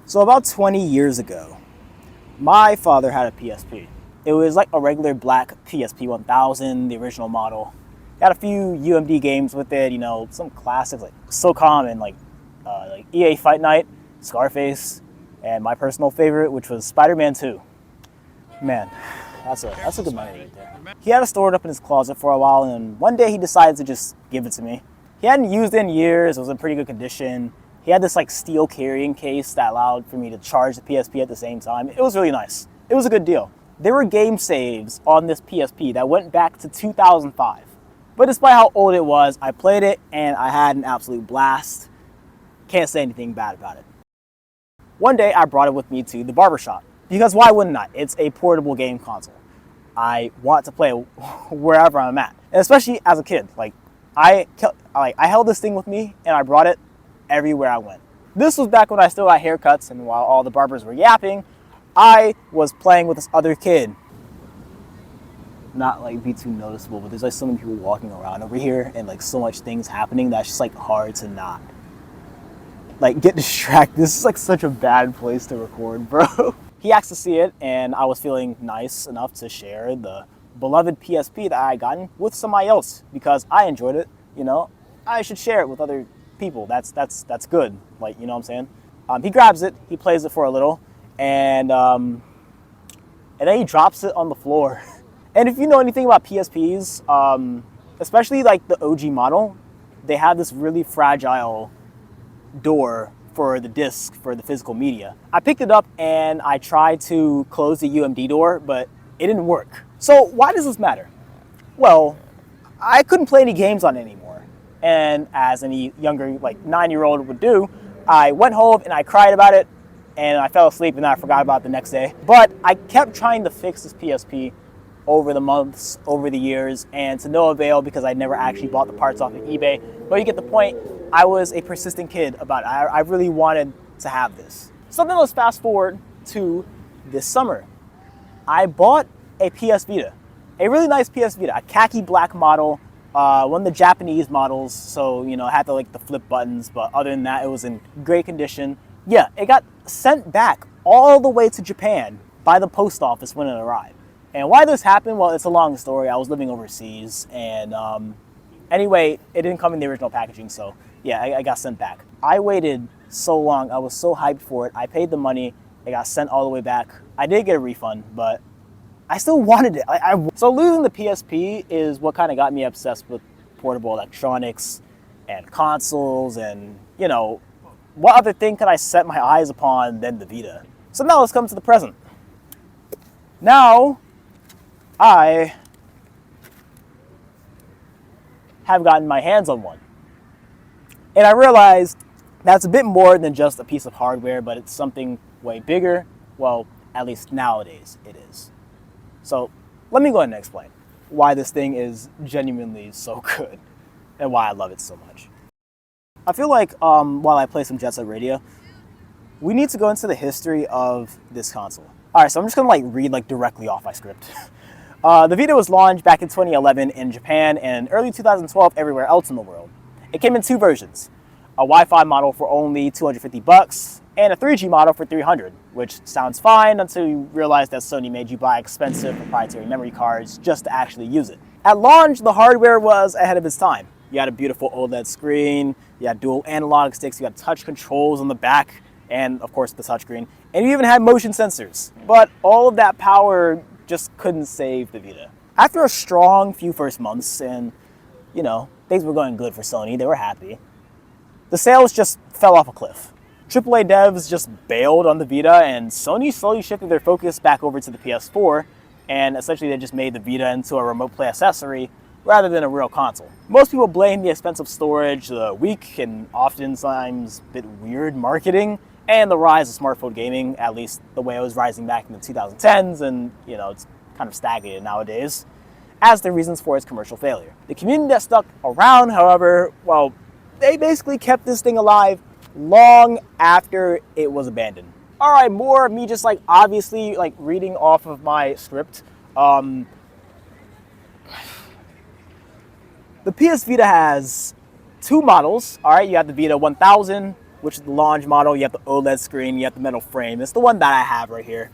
So about 20 years ago, my father had a PSP. It was like a regular black PSP 1000, the original model. Got a few UMD games with it, some classics like SOCOM and like EA Fight Night, Scarface, and my personal favorite, which was Spider-Man 2. Man, that's a good money right there. He had it stored up in his closet for a while, and one day he decided to just give it to me. He hadn't used it in years. It was in pretty good condition. He had this like steel carrying case that allowed for me to charge the PSP at the same time. It was really nice. It was a good deal. There were game saves on this PSP that went back to 2005. But despite how old it was, I played it and I had an absolute blast. Can't say anything bad about it. One day I brought it with me to the barbershop. Because why wouldn't I? It's a portable game console. I want to play wherever I'm at. And especially as a kid. I held this thing with me and I brought it everywhere I went. This was back when I still got haircuts, and while all the barbers were yapping, I was playing with this other kid. Not be too noticeable, but there's so many people walking around over here and so much things happening that's just hard to not get distracted. This is such a bad place to record, bro. He asked to see it, and I was feeling nice enough to share the beloved PSP that I had gotten with somebody else because I enjoyed it. I should share it with other people. That's good. You know what I'm saying? He grabs it, he plays it for a little, and then he drops it on the floor. And if you know anything about PSPs, especially the OG model, they have this really fragile door for the disc, for the physical media. I picked it up and I tried to close the UMD door, but it didn't work. So why does this matter? Well, I couldn't play any games on it anymore. And as any younger 9-year-old would do, I went home and I cried about it and I fell asleep and I forgot about it the next day. But I kept trying to fix this PSP over the months, over the years, and to no avail because I never actually bought the parts off of eBay. But you get the point. I was a persistent kid about it. I really wanted to have this. So then let's fast forward to this summer. I bought a PS Vita, a really nice PS Vita, a khaki black model, one of the Japanese models. So, it had the flip buttons, but other than that, it was in great condition. Yeah, it got sent back all the way to Japan by the post office when it arrived. And why this happened, well, it's a long story. I was living overseas, and anyway, it didn't come in the original packaging, so yeah, I got sent back. I waited so long. I was so hyped for it. I paid the money. It got sent all the way back. I did get a refund, but I still wanted it. So losing the PSP is what kind of got me obsessed with portable electronics and consoles, and, what other thing could I set my eyes upon than the Vita? So now let's come to the present. Now, I have gotten my hands on one. And I realized that's a bit more than just a piece of hardware, but it's something way bigger. Well, at least nowadays it is. So let me go ahead and explain why this thing is genuinely so good and why I love it so much. I feel like while I play some Jet Set Radio, we need to go into the history of this console. All right, so I'm just gonna read directly off my script. The Vita was launched back in 2011 in Japan and early 2012 everywhere else in the world. It came in two versions, a Wi-Fi model for only $250 and a 3G model for $300, which sounds fine until you realize that Sony made you buy expensive proprietary memory cards just to actually use it. At launch, the hardware was ahead of its time. You had a beautiful OLED screen, you had dual analog sticks, you had touch controls on the back, and of course the touchscreen, and you even had motion sensors. But all of that power just couldn't save the Vita. After a strong few first months and, things were going good for Sony, they were happy, the sales just fell off a cliff. AAA devs just bailed on the Vita, and Sony slowly shifted their focus back over to the PS4, and essentially they just made the Vita into a remote play accessory rather than a real console. Most people blame the expensive storage, the weak and oftentimes a bit weird marketing, and the rise of smartphone gaming, at least the way it was rising back in the 2010s, and it's kind of stagnated nowadays, as the reasons for its commercial failure. The community that stuck around, however, well, they basically kept this thing alive long after it was abandoned. All right, more of me just obviously reading off of my script. The PS Vita has two models. All right, you have the Vita 1000 which is the launch model. You have the OLED screen, you have the metal frame. It's the one that I have right here.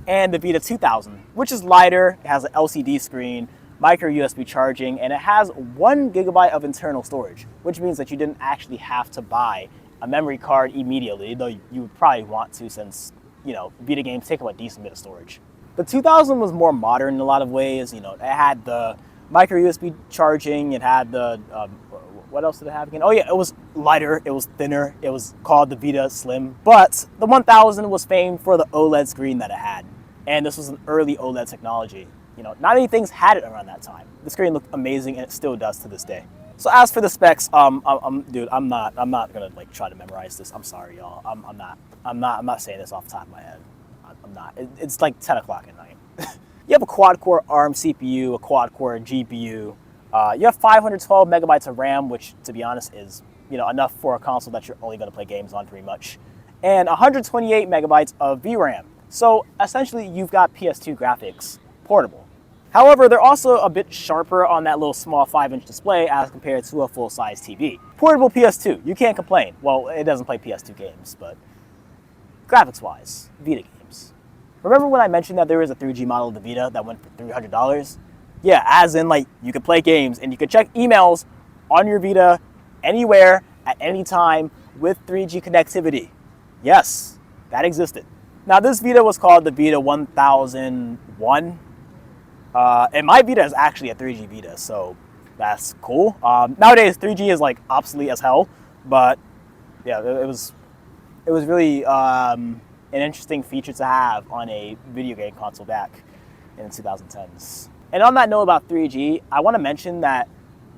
And the Vita 2000, which is lighter. It has an LCD screen, micro USB charging, and it has 1 gigabyte of internal storage, which means that you didn't actually have to buy a memory card immediately, though you would probably want to, since, you know, Vita games take up a decent bit of storage. The 2000 was more modern in a lot of ways. You know, it had the micro USB charging, it had the, what else did it have again? Oh yeah, it was lighter, it was thinner, it was called the Vita Slim, but the 1000 was famed for the OLED screen that it had. And this was an early OLED technology. You know, not many things had it around that time. The screen looked amazing, and it still does to this day. So as for the specs, dude, I'm not gonna like try to memorize this. I'm sorry, y'all. I'm not saying this off the top of my head. I'm not. It's like 10 o'clock at night. You have a quad-core ARM CPU, a quad-core GPU. You have 512 megabytes of RAM, which, to be honest, is, you know, enough for a console that you're only gonna play games on pretty much, and 128 megabytes of VRAM. So essentially, you've got PS2 graphics portable. However, they're also a bit sharper on that little small 5-inch display as compared to a full-size TV. Portable PS2, you can't complain. Well, it doesn't play PS2 games, but graphics-wise, Vita games. Remember when I mentioned that there was a 3G model of the Vita that went for $300? Yeah, as in, like, you could play games and you could check emails on your Vita anywhere at any time with 3G connectivity. Yes, that existed. Now, this Vita was called the Vita 1001. And my Vita is actually a 3G Vita, so that's cool. Nowadays, 3G is like obsolete as hell, but yeah, it was really an interesting feature to have on a video game console back in the 2010s. And on that note about 3G, I want to mention that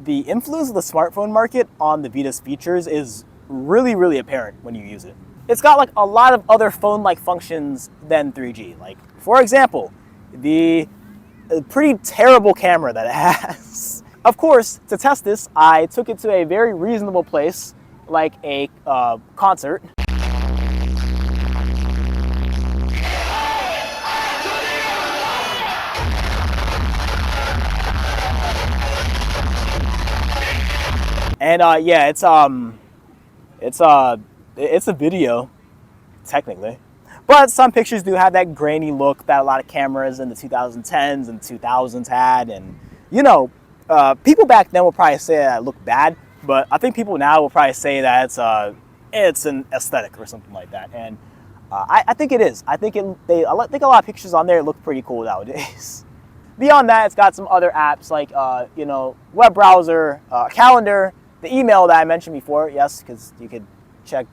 the influence of the smartphone market on the Vita's features is really, really apparent when you use it. It's got like a lot of other phone-like functions than 3G. Like, for example, the pretty terrible camera that it has. Of course, to test this, I took it to a very reasonable place, like a concert. And yeah, it's a video, technically. But some pictures do have that grainy look that a lot of cameras in the 2010s and 2000s had. And, you know, people back then will probably say that it looked bad, but I think people now will probably say that it's an aesthetic or something like that. And I think it is. I think a lot of pictures on there look pretty cool nowadays. Beyond that, it's got some other apps like, you know, web browser, calendar, the email that I mentioned before. Yes, because you could check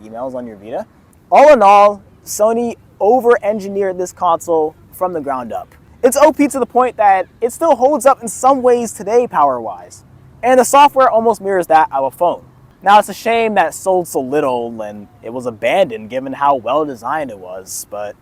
emails on your Vita. All in all, Sony over-engineered this console from the ground up. It's OP to the point that it still holds up in some ways today power-wise. And the software almost mirrors that of a phone. Now, it's a shame that it sold so little and it was abandoned given how well-designed it was, but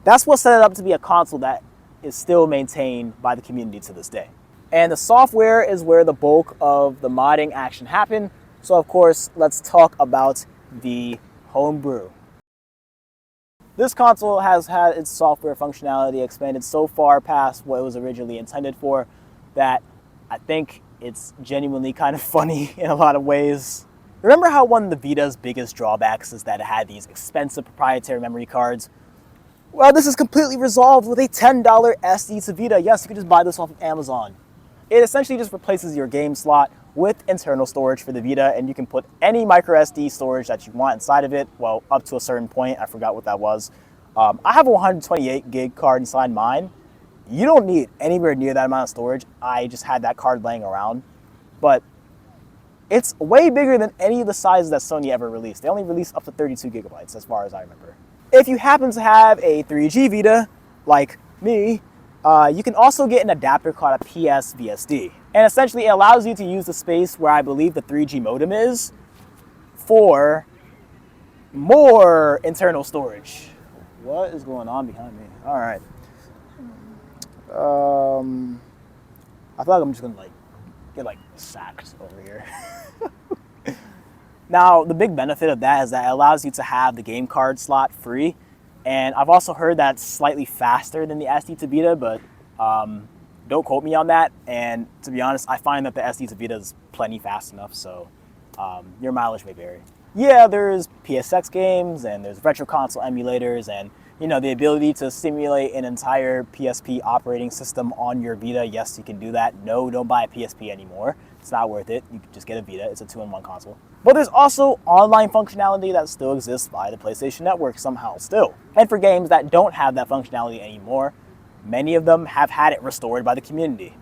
that's what set it up to be a console that is still maintained by the community to this day. And the software is where the bulk of the modding action happened. So, of course, let's talk about the homebrew. This console has had its software functionality expanded so far past what it was originally intended for that I think it's genuinely kind of funny in a lot of ways. Remember how one of the Vita's biggest drawbacks is that it had these expensive proprietary memory cards? Well, this is completely resolved with a $10 SD to Vita. Yes, you can just buy this off of Amazon. It essentially just replaces your game slot with internal storage for the Vita, and you can put any micro SD storage that you want inside of it. Well, up to a certain point. I forgot what that was. I have a 128 gig card inside mine. You don't need anywhere near that amount of storage. I just had that card laying around. But it's way bigger than any of the sizes that Sony ever released. They only released up to 32 gigabytes as far as I remember. If you happen to have a 3G Vita, like me, you can also get an adapter called a PS-VSD. And essentially it allows you to use the space where I believe the 3G modem is for more internal storage. What is going on behind me? All right. I feel like I'm just gonna get sacked over here. Now, the big benefit of that is that it allows you to have the game card slot free. And I've also heard that it's slightly faster than the SD to Vita, but don't quote me on that. And to be honest, I find that the SD to Vita is plenty fast enough, so Your mileage may vary. Yeah, there's PSX games and there's retro console emulators and the ability to simulate an entire PSP operating system on your Vita. Yes, you can do that. No, don't buy a PSP anymore. It's not worth it. You can just get a Vita. It's a 2-in-1 console. But there's also online functionality that still exists by the PlayStation Network somehow still. And for games that don't have that functionality anymore, many of them have had it restored by the community.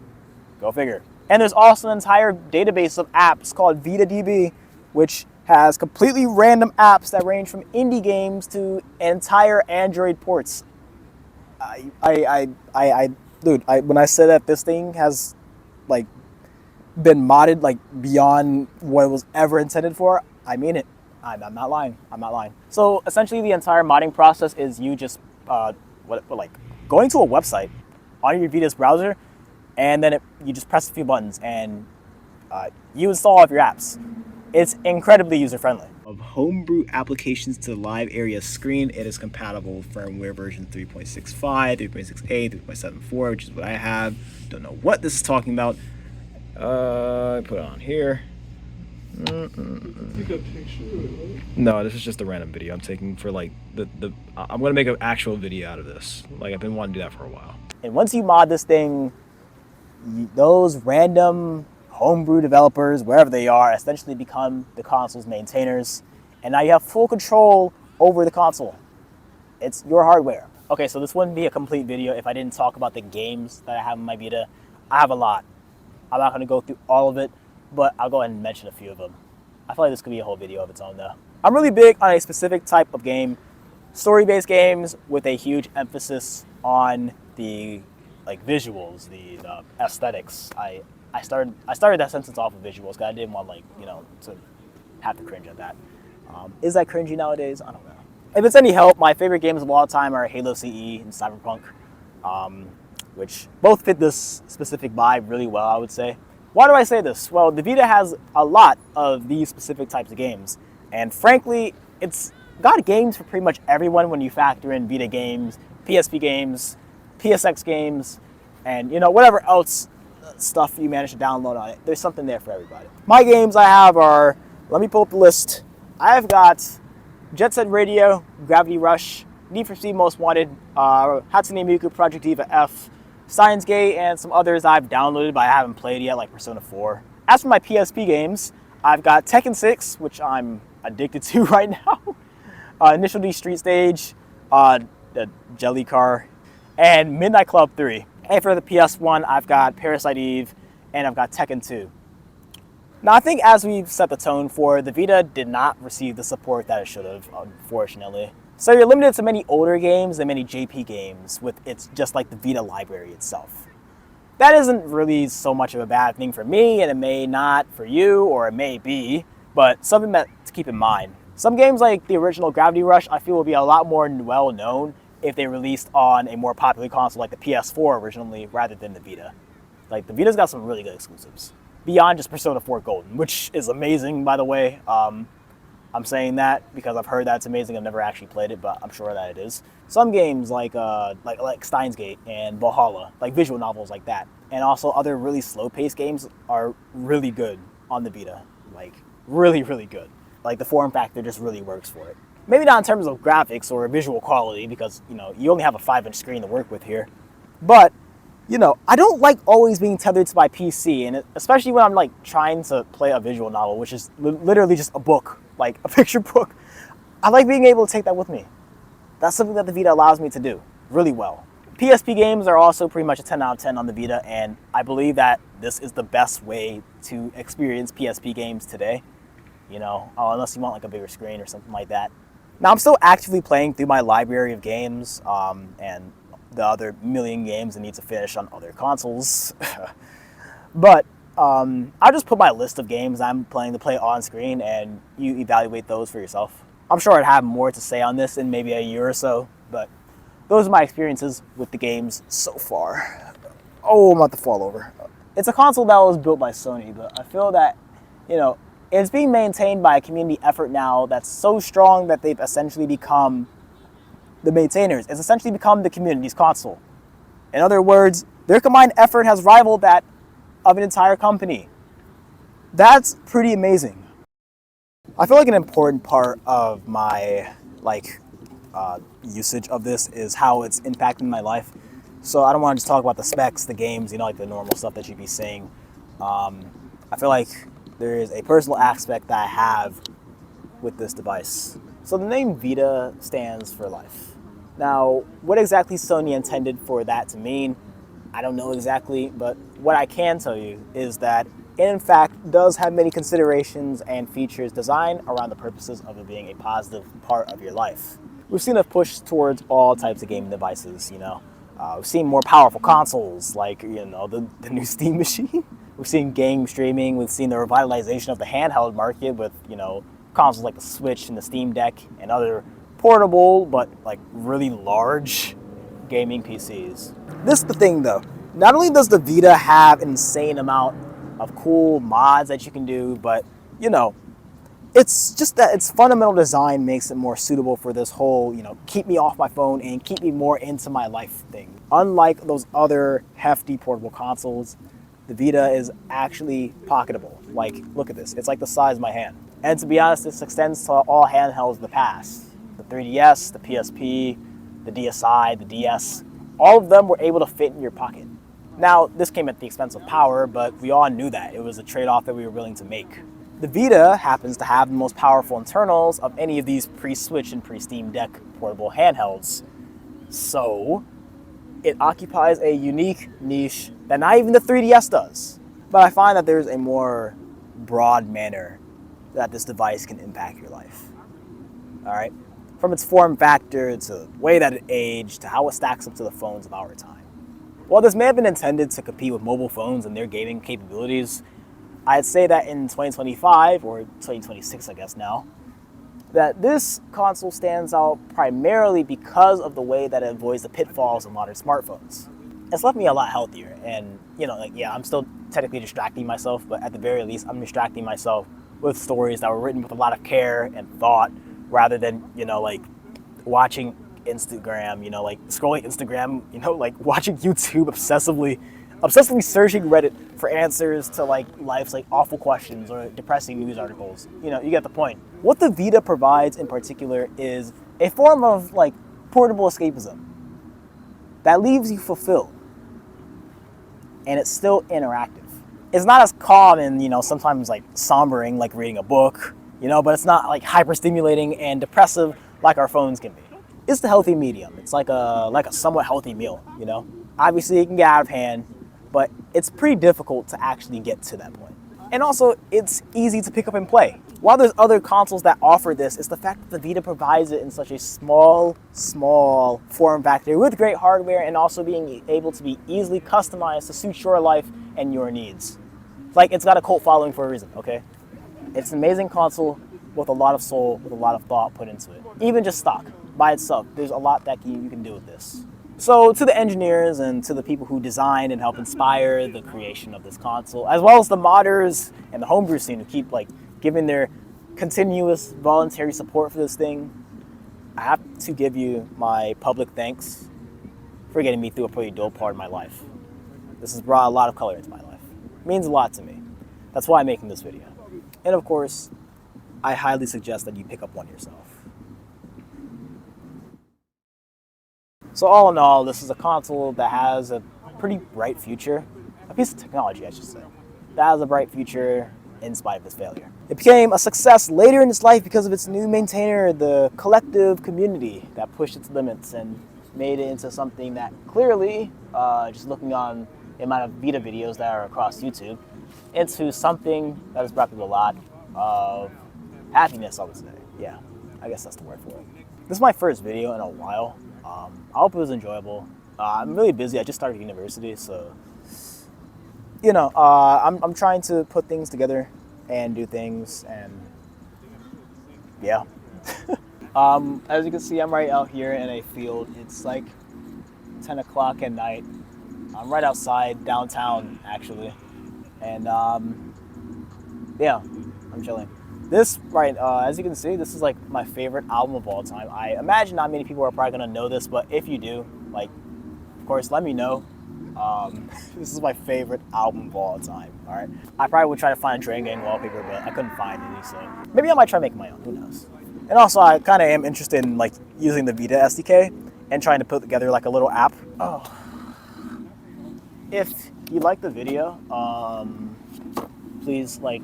Go figure. And there's also an entire database of apps called VitaDB, which has completely random apps that range from indie games to entire Android ports. Dude, when I say that this thing has like been modded like beyond what it was ever intended for, I mean it. I'm not lying. I'm not lying. So essentially, the entire modding process is you just going to a website on your Vita's browser, and then you just press a few buttons and you install all of your apps. It's incredibly user-friendly. Of homebrew applications to the live area screen, it is compatible with firmware version 3.65, 3.68, 3.74, which is what I have. Don't know what this is talking about. I put it on here. No, this is just a random video I'm taking for like I'm gonna make an actual video out of this. Like I've been wanting to do that for a while. And once you mod this thing, those random homebrew developers, wherever they are, essentially become the console's maintainers, and now you have full control over the console. It's your hardware. Okay, so this wouldn't be a complete video if I didn't talk about the games that I have in my Vita. I have a lot. I'm not going to go through all of it, but I'll go ahead and mention a few of them. I feel like this could be a whole video of its own though. I'm really big on a specific type of game, story-based games with a huge emphasis on the visuals, the aesthetics. I started that sentence off of visuals because I didn't want to have to cringe at that. Is that cringy nowadays? I don't know. If it's any help, my favorite games of all time are Halo CE and Cyberpunk, which both fit this specific vibe really well, I would say. Why do I say this? Well, the Vita has a lot of these specific types of games, and frankly, it's got games for pretty much everyone when you factor in Vita games, PSP games, PSX games, and whatever else stuff you manage to download on it. There's something there for everybody. My games I have are, let me pull up the list. I've got Jet Set Radio, Gravity Rush, Need for Speed Most Wanted, Hatsune Miku Project Diva F, Steins Gate, and some others I've downloaded but I haven't played yet, like Persona 4. As for my PSP games, I've got Tekken 6, which I'm addicted to right now, Initial D Street Stage, the Jelly Car, and Midnight Club 3. And for the PS1, I've got Parasite Eve, and I've got Tekken 2. Now, I think as we've set the tone for, the Vita did not receive the support that it should have, unfortunately. So you're limited to many older games and many JP games with it's just like the Vita library itself. That isn't really so much of a bad thing for me, and it may not for you, or it may be, but something to keep in mind. Some games like the original Gravity Rush, I feel will be a lot more well known if they released on a more popular console like the PS4 originally rather than the Vita. Like the Vita's got some really good exclusives. Beyond just Persona 4 Golden, which is amazing, by the way. I'm saying that because I've heard that it's amazing. I've never actually played it, but I'm sure that it is. Some games like Steins Gate and Valhalla, like visual novels like that, and also other really slow-paced games are really good on the Vita. Like really, really good. Like the form factor just really works for it. Maybe not in terms of graphics or visual quality because, you only have a 5-inch screen to work with here. But, I don't like always being tethered to my PC, and especially when I'm trying to play a visual novel, which is literally just a book, like a picture book. I like being able to take that with me. That's something that the Vita allows me to do really well. PSP games are also pretty much a 10 out of 10 on the Vita, and I believe that this is the best way to experience PSP games today. Unless you want a bigger screen or something like that. Now, I'm still actively playing through my library of games and the other million games I need to finish on other consoles. But I'll just put my list of games I'm planning to play on screen and you evaluate those for yourself. I'm sure I'd have more to say on this in maybe a year or so, but those are my experiences with the games so far. Oh, I'm about to fall over. It's a console that was built by Sony, but I feel that, it's being maintained by a community effort now that's so strong that they've essentially become the maintainers. It's essentially become the community's console. In other words, their combined effort has rivaled that of an entire company. That's pretty amazing. I feel like an important part of my usage of this is how it's impacting my life. So I don't want to just talk about the specs, the games, like the normal stuff that you'd be seeing. I feel like there is a personal aspect that I have with this device. So the name Vita stands for life. Now, what exactly Sony intended for that to mean, I don't know exactly, but what I can tell you is that it in fact does have many considerations and features designed around the purposes of it being a positive part of your life. We've seen a push towards all types of gaming devices, We've seen more powerful consoles like, the new Steam machine. We've seen game streaming. We've seen the revitalization of the handheld market with, consoles like the Switch and the Steam Deck and other portable but like really large gaming PCs. This is the thing though. Not only does the Vita have an insane amount of cool mods that you can do, but it's just that its fundamental design makes it more suitable for this whole, keep me off my phone and keep me more into my life thing. Unlike those other hefty portable consoles, the Vita is actually pocketable. Like, look at this. It's like the size of my hand. And to be honest, this extends to all handhelds of the past. The 3DS, the PSP, the DSi, the DS, all of them were able to fit in your pocket. Now, this came at the expense of power, but we all knew that. It was a trade-off that we were willing to make. The Vita happens to have the most powerful internals of any of these pre-Switch and pre-Steam Deck portable handhelds. So, it occupies a unique niche that not even the 3DS does. But I find that there's a more broad manner that this device can impact your life. All right? From its form factor to the way that it aged to how it stacks up to the phones of our time. While this may have been intended to compete with mobile phones and their gaming capabilities, I'd say that in 2025, or 2026 I guess now, that this console stands out primarily because of the way that it avoids the pitfalls of modern smartphones. It's left me a lot healthier, and I'm still technically distracting myself, but at the very least I'm distracting myself with stories that were written with a lot of care and thought, rather than watching Instagram, scrolling Instagram, watching YouTube obsessively searching Reddit for answers to life's awful questions or depressing news articles. You get the point. What the Vita provides in particular is a form of portable escapism that leaves you fulfilled, and it's still interactive. It's not as calm and sometimes sombering like reading a book, but it's not hyper stimulating and depressive like our phones can be. It's the healthy medium. It's like a somewhat healthy meal. Obviously it can get out of hand, but it's pretty difficult to actually get to that point. And also, it's easy to pick up and play. While there's other consoles that offer this, it's the fact that the Vita provides it in such a small form factor with great hardware and also being able to be easily customized to suit your life and your needs. It's got a cult following for a reason, okay? It's an amazing console with a lot of soul, with a lot of thought put into it. Even just stock, by itself, there's a lot that you can do with this. So to the engineers and to the people who designed and helped inspire the creation of this console, as well as the modders and the homebrew scene who keep giving their continuous voluntary support for this thing, I have to give you my public thanks for getting me through a pretty dull part of my life. This has brought a lot of color into my life. It means a lot to me. That's why I'm making this video. And of course, I highly suggest that you pick up one yourself. So all in all, this is a console that has a pretty bright future, a piece of technology, I should say, that has a bright future in spite of its failure. It became a success later in its life because of its new maintainer, the collective community that pushed its limits and made it into something that clearly, just looking on the amount of Vita videos that are across YouTube, into something that has brought people a lot of happiness, I would say. Yeah, I guess that's the word for it. This is my first video in a while. I hope it was enjoyable. I'm really busy. I just started university, so I'm trying to put things together and do things, and yeah. As you can see, I'm right out here in a field. It's 10 o'clock at night. I'm right outside downtown, actually, and yeah, I'm chilling. This, as you can see, this is my favorite album of all time. I imagine not many people are probably gonna know this, but if you do, of course, let me know. This is my favorite album of all time. All right, I probably would try to find a Drain Gang wallpaper, but I couldn't find any. So maybe I might try making my own. Who knows? And also, I kind of am interested in like using the Vita SDK and trying to put together like a little app. Oh, if you like the video, please like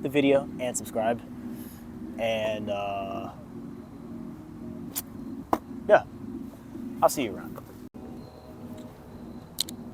the video and subscribe. And yeah, I'll see you around.